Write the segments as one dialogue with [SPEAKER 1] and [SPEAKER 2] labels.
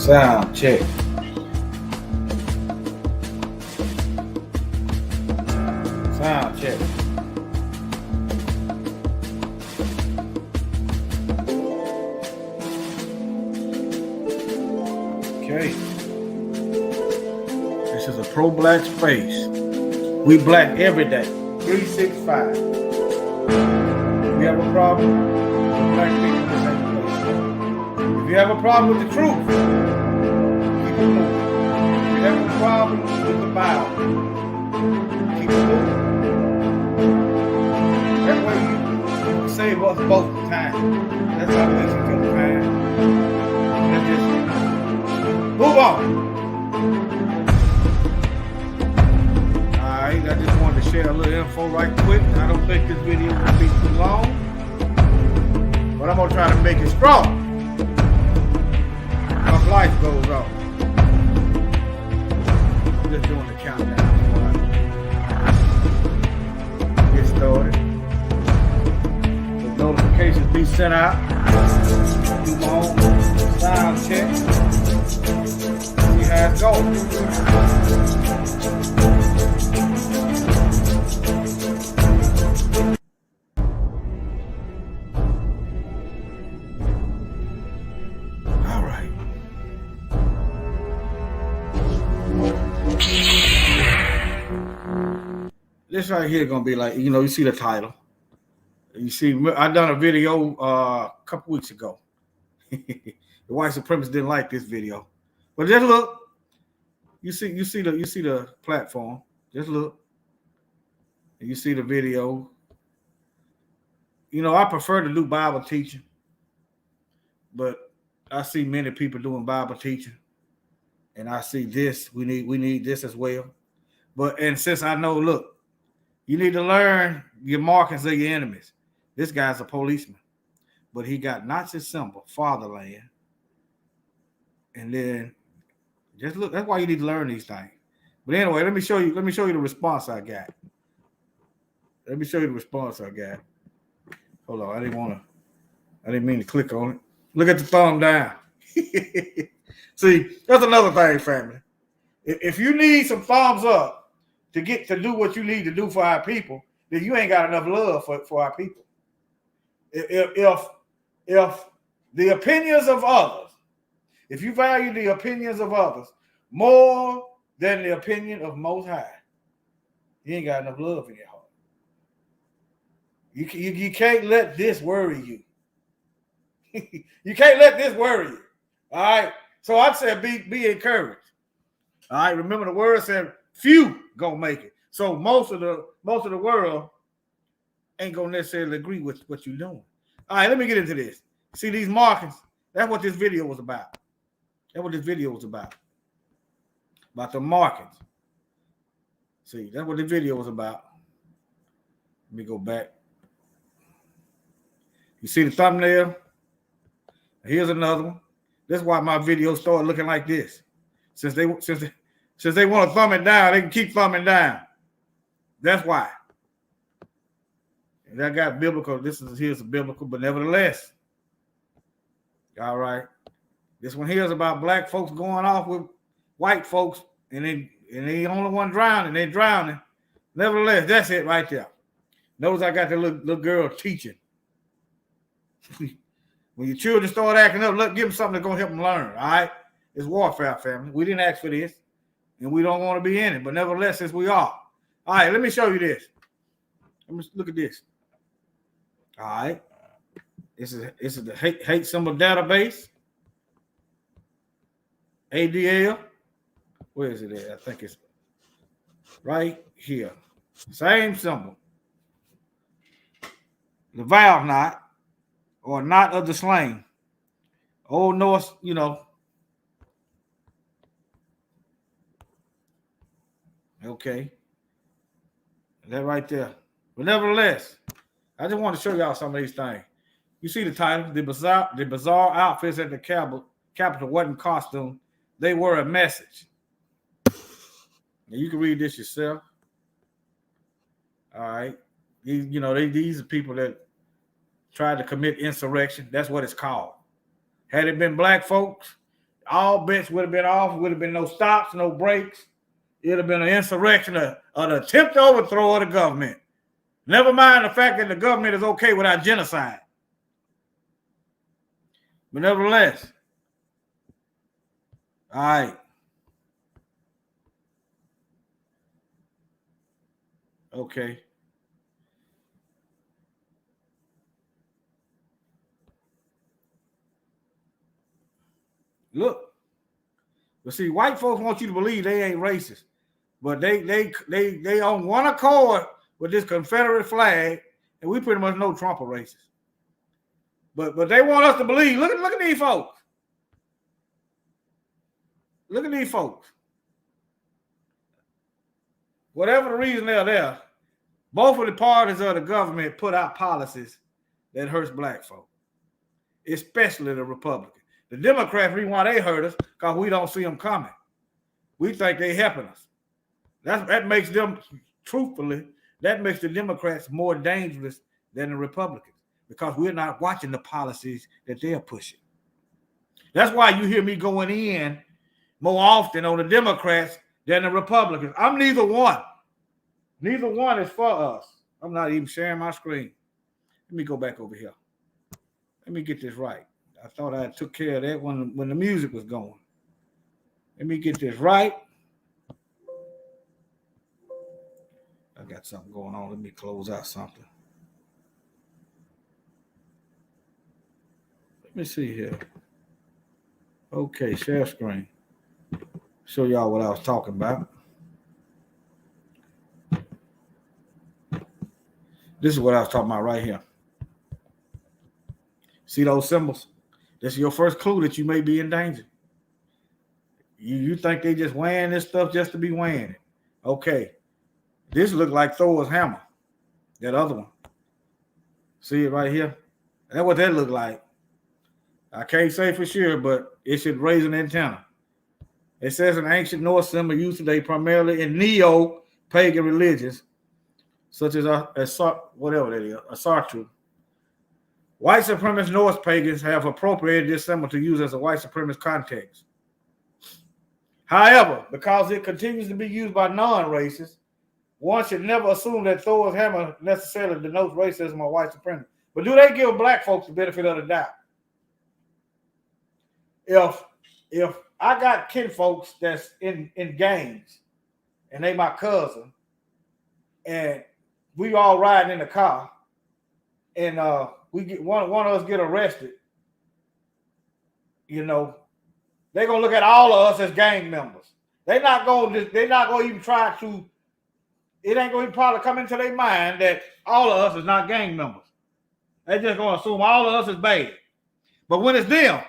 [SPEAKER 1] Sound check. Sound check. Okay. This is a pro-black space. We black every day. 365. We have a problem, black people in the same place. If you have a problem with the truth, keep it moving. If you have a problem with the Bible, keep it moving. That way you can save us both the time. That's how we listen to the time. Let's just move on. Alright, I just wanted to share a little info right quick. I don't think this video will be too long, but I'm going to try to make it strong. My life goes on. I'm just doing the countdown before I get started. The notifications be sent out. Do my own sound check. See how it's going. This right here gonna be like, you see the title. You see, I done a video a couple weeks ago. The white supremacists didn't like this video, but just look. You see the platform. Just look. And you see the video. I prefer to do Bible teaching, but I see many people doing Bible teaching, and I see this. We need this as well. And since I know, look. You need to learn your markings of your enemies. This guy's a policeman, but he got Nazi symbol, fatherland. And then just look. That's why you need to learn these things. But anyway, let me show you the response I got. Let me show you the response I got. Hold on, I didn't mean to click on it. Look at the thumb down. See, that's another thing, family. If you need some thumbs up to get to do what you need to do for our people, then you ain't got enough love for our people. If the opinions of others, if you value the opinions of others more than the opinion of Most High, you ain't got enough love in your heart. You can't let this worry you. You can't let this worry you. All right. So I'd say be encouraged. All right. Remember the word said, few gonna make it. So most of the world ain't gonna necessarily agree with what you're doing. All right, let me get into this. See these markings? That's what this video was about. That's what this video was about. About the markings. See, that's what the video was about. Let me go back. You see the thumbnail? Here's another one. That's why my videos started looking like this. Since they want to thumb it down, they can keep thumbing down. That's why. And I got biblical. Here's a biblical, but nevertheless. All right. This one here is about black folks going off with white folks, and they the only one drowning. They're drowning. Nevertheless, that's it right there. Notice I got the little girl teaching. When your children start acting up, give them something that's going to help them learn. All right. It's warfare, family. We didn't ask for this, and we don't want to be in it. But nevertheless, since we are. All right, let me show you this. Look at this. All right. This is the hate symbol database. ADL. Where is it at? I think it's right here. Same symbol. The valve knot, or knot of the slain. Old Norse, Okay. That right there. But nevertheless, I just want to show y'all some of these things. You see the title, the bizarre outfits at the Capitol wasn't costume. They were a message. Now you can read this yourself. All right. These are people that tried to commit insurrection. That's what it's called. Had it been black folks, all bets would have been off. Would have been no stops, no breaks. It would have been an insurrection, an attempt to overthrow the government. Never mind the fact that the government is okay without genocide. But nevertheless, all right. Okay. Look. But see, white folks want you to believe they ain't racist. But they on one accord with this Confederate flag, and we pretty much know Trump are racist. But they want us to believe. Look at these folks. Look at these folks. Whatever the reason they're there, both of the parties of the government put out policies that hurts black folk, especially the Republicans. The Democrats, reason why they hurt us, because we don't see them coming. We think they helping us. That makes them, truthfully, that makes the Democrats more dangerous than the Republicans, because we're not watching the policies that they're pushing. That's why you hear me going in more often on the Democrats than the Republicans. I'm neither one. Neither one is for us. I'm not even sharing my screen. Let me go back over here. Let me get this right. I thought I took care of that when the music was going. Let me get this right. I got something going on. Let me close out something. Let me see here. Okay, share screen. Show y'all what I was talking about. This is what I was talking about right here. See those symbols? This is your first clue that you may be in danger. You think they just weighing this stuff just to be weighing it. Okay. This looked like Thor's hammer. That other one. See it right here? That's what that looked like. I can't say for sure, but it should raise an antenna. It says an ancient Norse symbol used today primarily in neo-pagan religions, such as whatever that is, a Sartre. White supremacist Norse pagans have appropriated this symbol to use as a white supremacist context. However, because it continues to be used by non-racists, one should never assume that Thor's hammer necessarily denotes racism or white supremacy. But do they give black folks the benefit of the doubt? If I got kinfolks that's in gangs and they my cousin, and we all riding in the car, and we get one of us get arrested, you know, they're gonna look at all of us as gang members. They're not gonna even try to. It ain't gonna even probably come into their mind that all of us is not gang members. They're just gonna assume all of us is bad. But when it's them,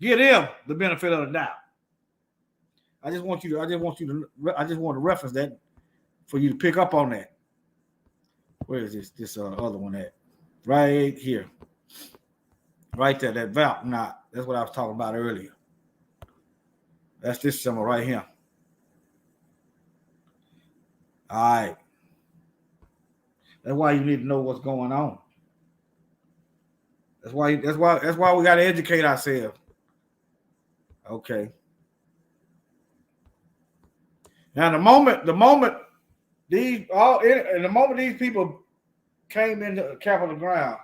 [SPEAKER 1] give them the benefit of the doubt. I just want to reference that for you to pick up on that. Where is this other one at? Right here. Right there, that valve knot. That's what I was talking about earlier. That's this symbol right here. All right. That's why you need to know what's going on. That's why we got to educate ourselves. Okay. Now the moment these people came into the Capitol ground,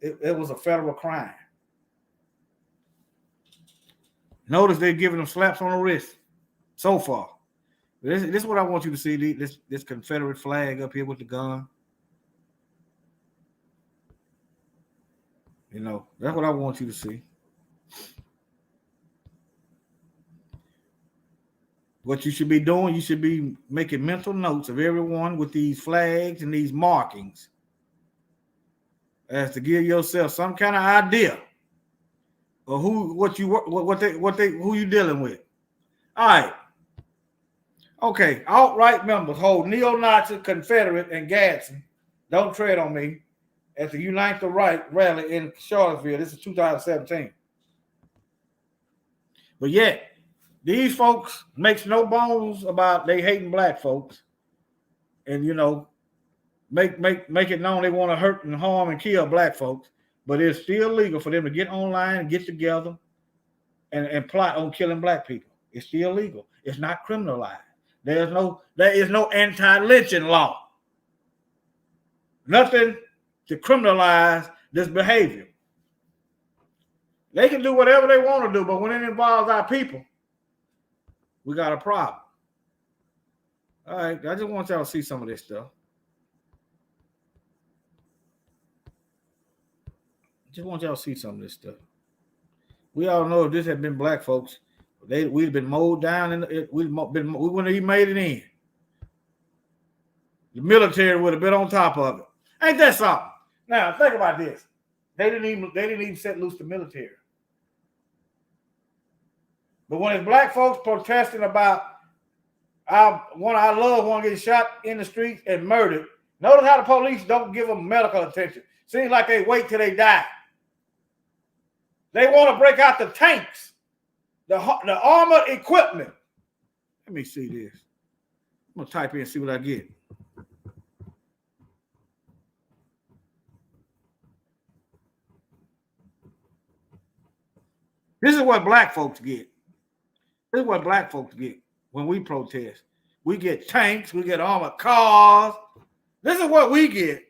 [SPEAKER 1] it was a federal crime. Notice they're giving them slaps on the wrist so far. This is what I want you to see. This Confederate flag up here with the gun. You know, that's what I want you to see. What you should be doing, you should be making mental notes of everyone with these flags and these markings, as to give yourself some kind of idea of who you dealing with. All right. Okay. Alt-right members hold neo-Nazi, Confederate, and Gadsden, don't tread on me, at the Unite the Right rally in Charlottesville. This is 2017. But yet, these folks makes no bones about they hating black folks, and you know, make it known they want to hurt and harm and kill black folks. But it's still legal for them to get online and get together and plot on killing black people. It's still legal. It's not criminalized. There is no anti-lynching law. Nothing to criminalize this behavior. They can do whatever they want to do, but when it involves our people, we got a problem. All right, I just want y'all to see some of this stuff. Just want y'all to see some of this stuff. We all know if this had been black folks, we'd have been mowed down and we wouldn't have even made it in. The military would have been on top of it. Ain't that something? Now think about this. They didn't even set loose the military. But when it's black folks protesting about one of our loved ones getting shot in the streets and murdered, notice how the police don't give them medical attention. Seems like they wait till they die. They want to break out the tanks, the armored equipment. Let me see this. I'm going to type in and see what I get. This is what black folks get. This is what black folks get when we protest. We get tanks, we get armored cars. This is what we get.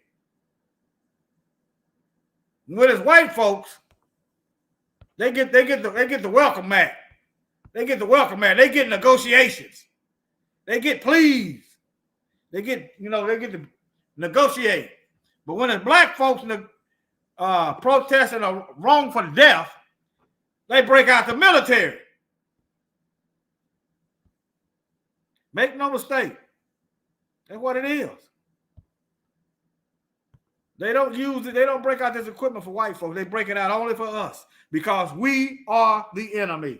[SPEAKER 1] When it's white folks, they get the welcome mat. They get the welcome mat. They get negotiations. They get pleas. They get to negotiate. But when it's black folks protesting a wrongful death, they break out the military. Make no mistake. That's what it is. They don't use it. They don't break out this equipment for white folks. They break it out only for us because we are the enemy.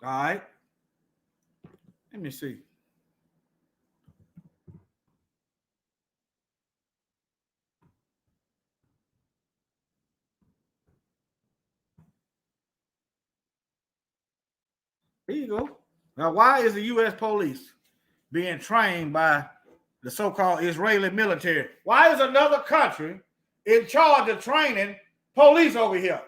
[SPEAKER 1] All right. Let me see. Here you go. Now, why is the U.S. police being trained by the so-called Israeli military? Why is another country in charge of training police over here?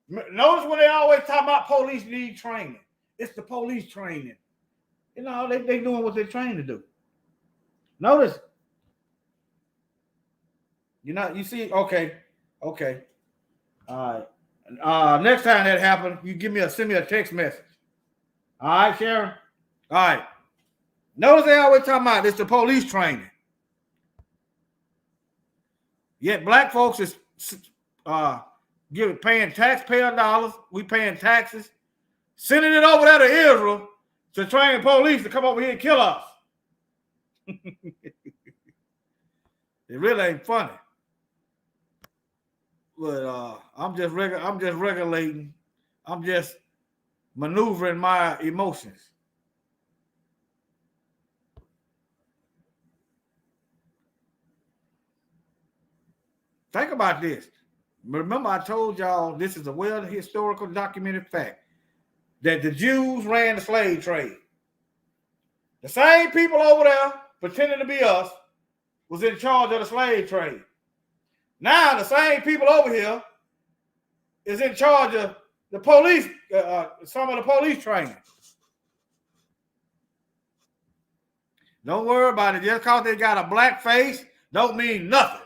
[SPEAKER 1] Notice when they always talk about police need training. It's the police training. You know, they doing what they're trained to do. Notice. You see, okay. All right. Next time that happens, you send me a text message. All right, Sharon? All right. Notice they always talking about it's the police training. Yet black folks is paying taxpayer dollars. We paying taxes. Sending it over there to Israel to train police to come over here and kill us. It really ain't funny. But I'm just regulating. I'm just maneuvering my emotions. Think about this. Remember, I told y'all this is a historical documented fact that the Jews ran the slave trade. The same people over there pretending to be us was in charge of the slave trade. Now the same people over here is in charge of the police, some of the police training. Don't worry about it. Just because they got a black face don't mean nothing.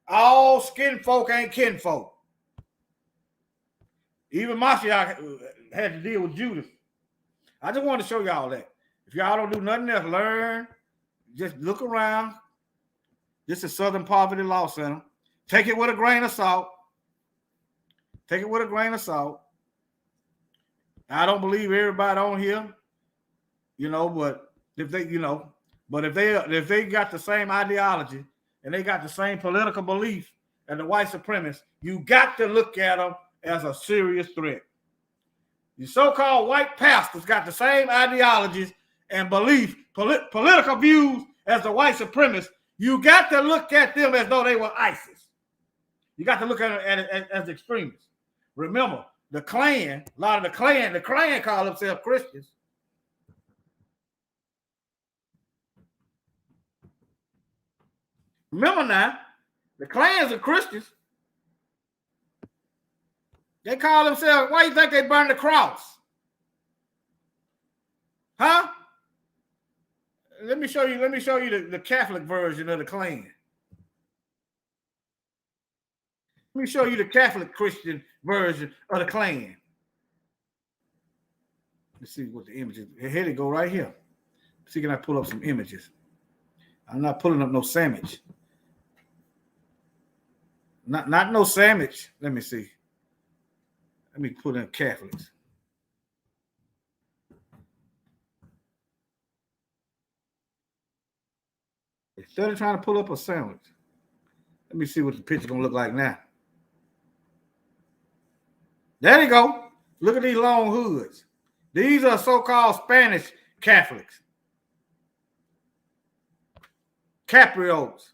[SPEAKER 1] All skin folk ain't kin folk. Even Mashiach had to deal with Judas. I just want to show y'all that. If y'all don't do nothing else, learn. Just look around. This is Southern Poverty Law Center. Take it with a grain of salt. Take it with a grain of salt. I don't believe everybody on here, but if they got the same ideology and they got the same political belief as the white supremacists, you got to look at them as a serious threat. The so-called white pastors got the same ideologies and belief, political views as the white supremacists. You got to look at them as though they were ISIS. You got to look at it as extremists. Remember, the Klan, the Klan call themselves Christians. Remember now, the Klans are Christians. They call themselves, why you think they burn the cross? Huh? Let me show you the Catholic version of the Klan. Let me show you the Catholic Christian version of the Klan. Let's see what the images. Here they go right here. See, can I pull up some images? I'm not pulling up no sandwich. Not no sandwich. Let me see. Let me put in Catholics. Instead of trying to pull up a sandwich, let me see what the picture gonna look like now. There you go. Look at these long hoods. These are so-called Spanish Catholics. Capriots.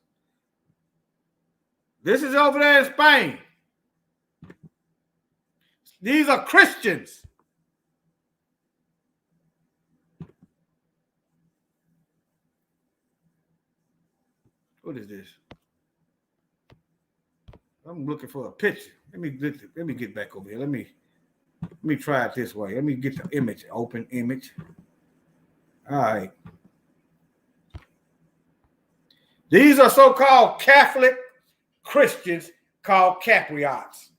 [SPEAKER 1] This is over there in Spain. These are Christians. What is this? I'm looking for a picture. Let me get back over here. Let me try it this way. Let me get the image, open image. All right. These are so-called Catholic Christians called Capriots.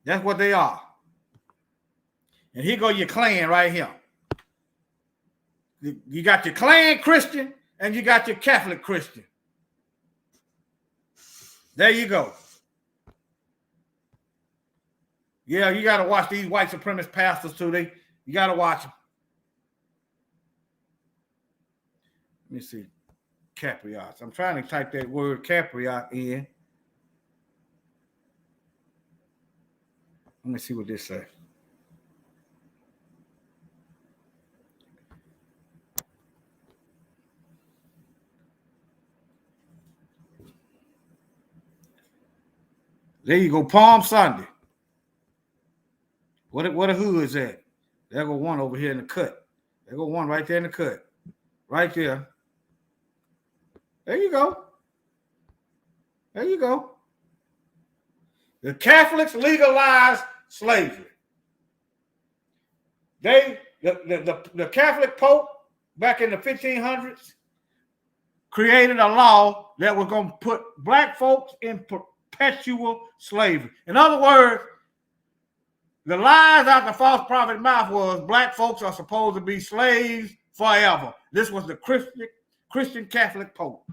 [SPEAKER 1] That's what they are. And here go your Klan right here. You got your Klan Christian and you got your Catholic Christian. There you go. Yeah, you got to watch these white supremacist pastors too. You got to watch them. Let me see. Capriots. I'm trying to type that word Capriot in. Let me see what this says. There you go, Palm Sunday. What a hood is that? There go one over here in the cut. There go one right there in the cut. Right there. There you go. There you go. The Catholics legalized slavery. The Catholic Pope back in the 1500s created a law that was going to put black folks in perpetual slavery. In other words, the lies out the false prophet's mouth was black folks are supposed to be slaves forever. This was the Christian Catholic Pope.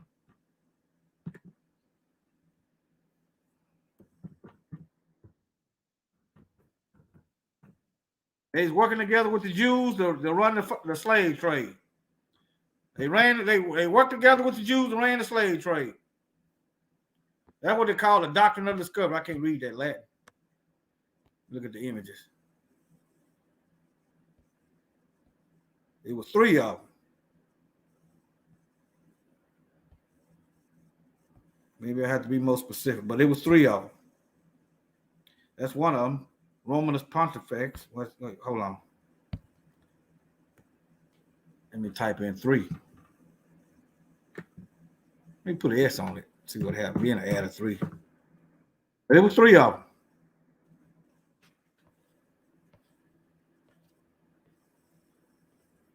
[SPEAKER 1] They was working together with the Jews to run the slave trade. They worked together with the Jews to run the slave trade. That's what they call the doctrine of discovery. I can't read that Latin. Look at the images. It was 3 of them. Maybe I have to be more specific, but it was 3 of them. That's one of them. Romanus Pontifex. Wait, hold on. Let me type in 3. Let me put an S on it. See what happens. We're gonna add a 3. But it was 3 of them.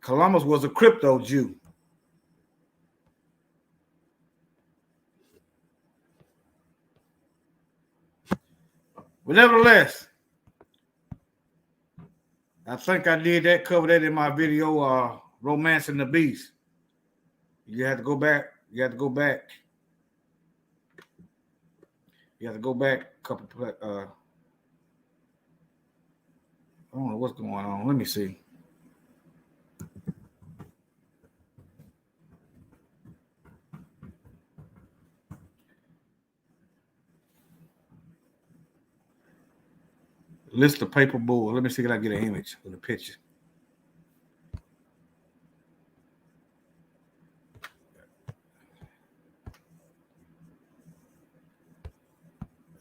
[SPEAKER 1] Columbus was a crypto Jew. But nevertheless, I think I did cover that in my video, Romancing the Beast. You have to go back. You have to go back a couple. I don't know what's going on. Let me see. List of paper bull. Let me see if I get an image of the picture.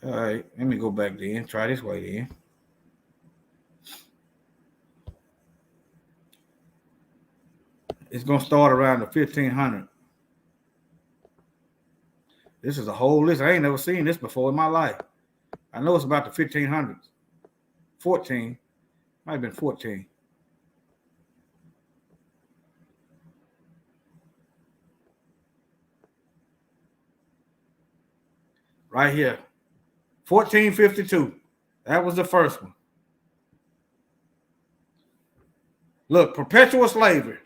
[SPEAKER 1] All right, let me go back then. Try this way then. It's going to start around the 1500. This is a whole list. I ain't never seen this before in my life. I know it's about the 1500s. 14. Might have been 14. Right here. 1452. That was the first one. Look, perpetual slavery.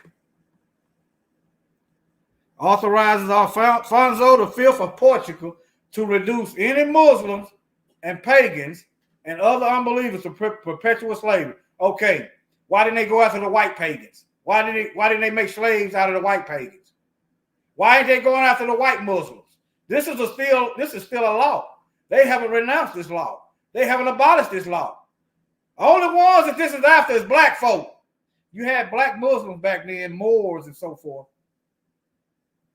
[SPEAKER 1] Authorizes Alfonso V of Portugal to reduce any Muslims and pagans and other unbelievers to perpetual slavery. Okay, why didn't they go after the white pagans? Why didn't they make slaves out of the white pagans? Why ain't they going after the white Muslims? This is still a law. They haven't renounced this law. They haven't abolished this law. Only ones that this is after is black folk. You had black Muslims back then, Moors and so forth.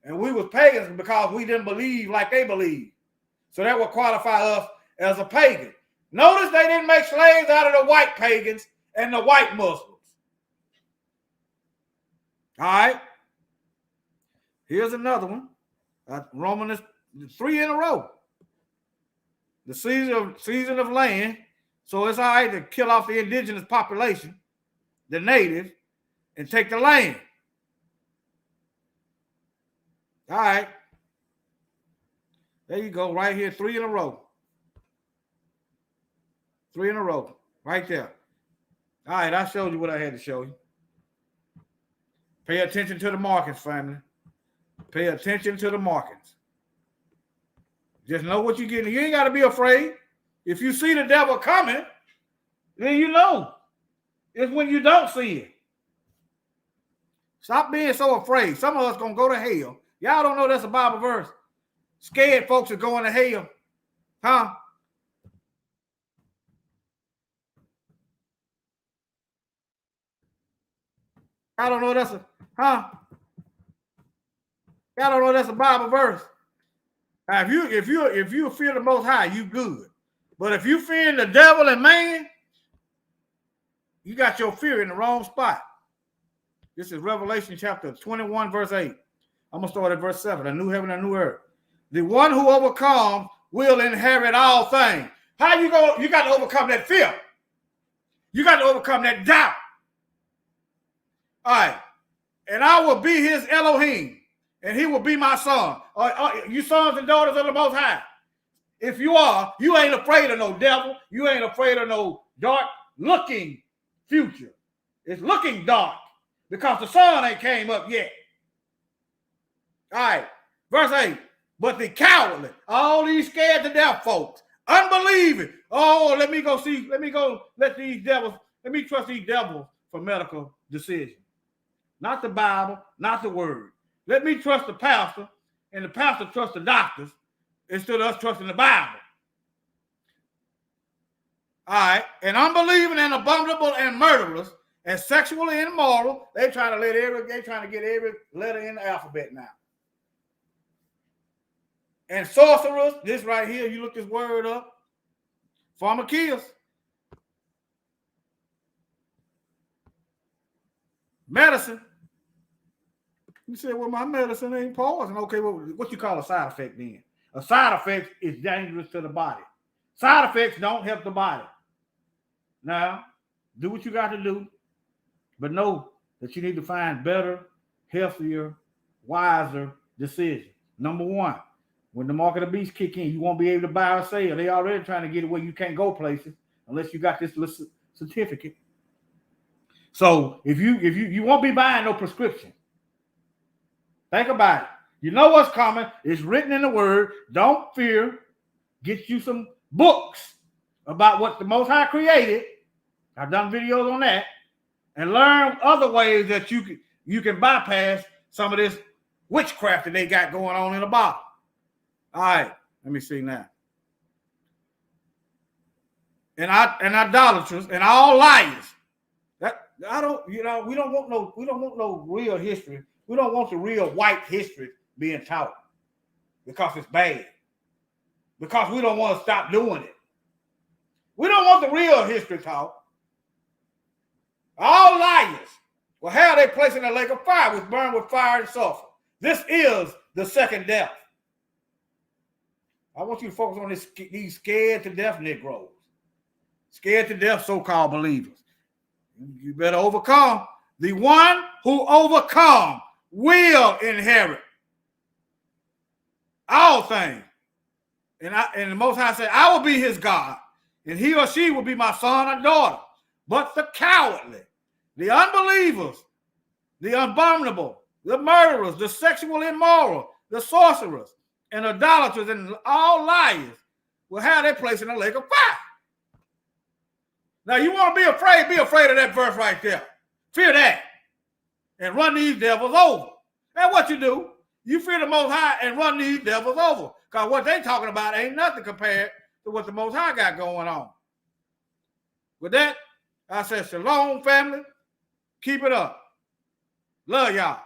[SPEAKER 1] And we was pagans because we didn't believe like they believed. So that would qualify us as a pagan. Notice they didn't make slaves out of the white pagans and the white Muslims. All right. Here's another one. Romans 3 in a row. The season of land. So it's all right to kill off the indigenous population, the natives, and take the land. All right. There you go, right here, 3 in a row. 3 in a row, right there. All right, I showed you what I had to show you. Pay attention to the markets, family. Pay attention to the markets. Just know what you're getting. You ain't got to be afraid. If you see the devil coming, then you know. It's when you don't see it. Stop being so afraid. Some of us going to go to hell. Y'all don't know that's a Bible verse. Scared folks are going to hell. Huh? I don't know that's a, huh? Y'all don't know that's a Bible verse. Now, if you fear the Most High, you good. But if you fear the devil and man, you got your fear in the wrong spot. This is Revelation chapter 21, verse 8. I'm going to start at verse 7. A new heaven and a new earth. The one who overcomes will inherit all things. How you go? You got to overcome that fear. You got to overcome that doubt. All right. And I will be his Elohim, and he will be my son. You sons and daughters of the Most High. If you are, you ain't afraid of no devil. You ain't afraid of no dark looking future. It's looking dark because the sun ain't came up yet. All right. Verse 8. But the cowardly, all these scared to death folks, unbelieving. Oh, let me trust these devils for medical decisions. Not the Bible, not the word. Let me trust the pastor, and the pastor trust the doctors instead of us trusting the Bible. All right. And unbelieving and abominable and murderers and sexually immoral, they trying to get every letter in the alphabet now. And sorcerers, this right here, you look this word up. Pharmakias. Medicine. You say, well, my medicine ain't poison. Okay, well, what you call a side effect then? A side effect is dangerous to the body. Side effects don't help the body. Now, do what you got to do, but know that you need to find better, healthier, wiser decisions. Number one, when the mark of the beast kick in, you won't be able to buy or sell. They already trying to get it where you can't go places unless you got this little certificate. So if you won't be buying no prescription. Think about it. You know what's coming. It's written in the word. Don't fear. Get you some books about what the Most High created. I've done videos on that. And learn other ways that you can bypass some of this witchcraft that they got going on in the bottom. All right, let me see now. And idolaters and all liars. We don't want no real history. We don't want the real white history being taught because it's bad. Because we don't want to stop doing it. We don't want the real history taught. All liars will have they place in a lake of fire, which burn with fire and sulfur. This is the second death. I want you to focus on these scared to death Negroes. Scared to death so-called believers. You better overcome. The one who overcomes will inherit all things. And the Most High said, I will be his God, and he or she will be my son or daughter. But the cowardly, the unbelievers, the abominable, the murderers, the sexual immoral, the sorcerers, and idolaters, and all liars will have their place in the lake of fire. Now, you want to be afraid of that verse right there. Fear that. And run these devils over. That's what you do. You fear the Most High and run these devils over. Because what they talking about ain't nothing compared to what the Most High got going on. With that, I said, shalom, family. Keep it up. Love y'all.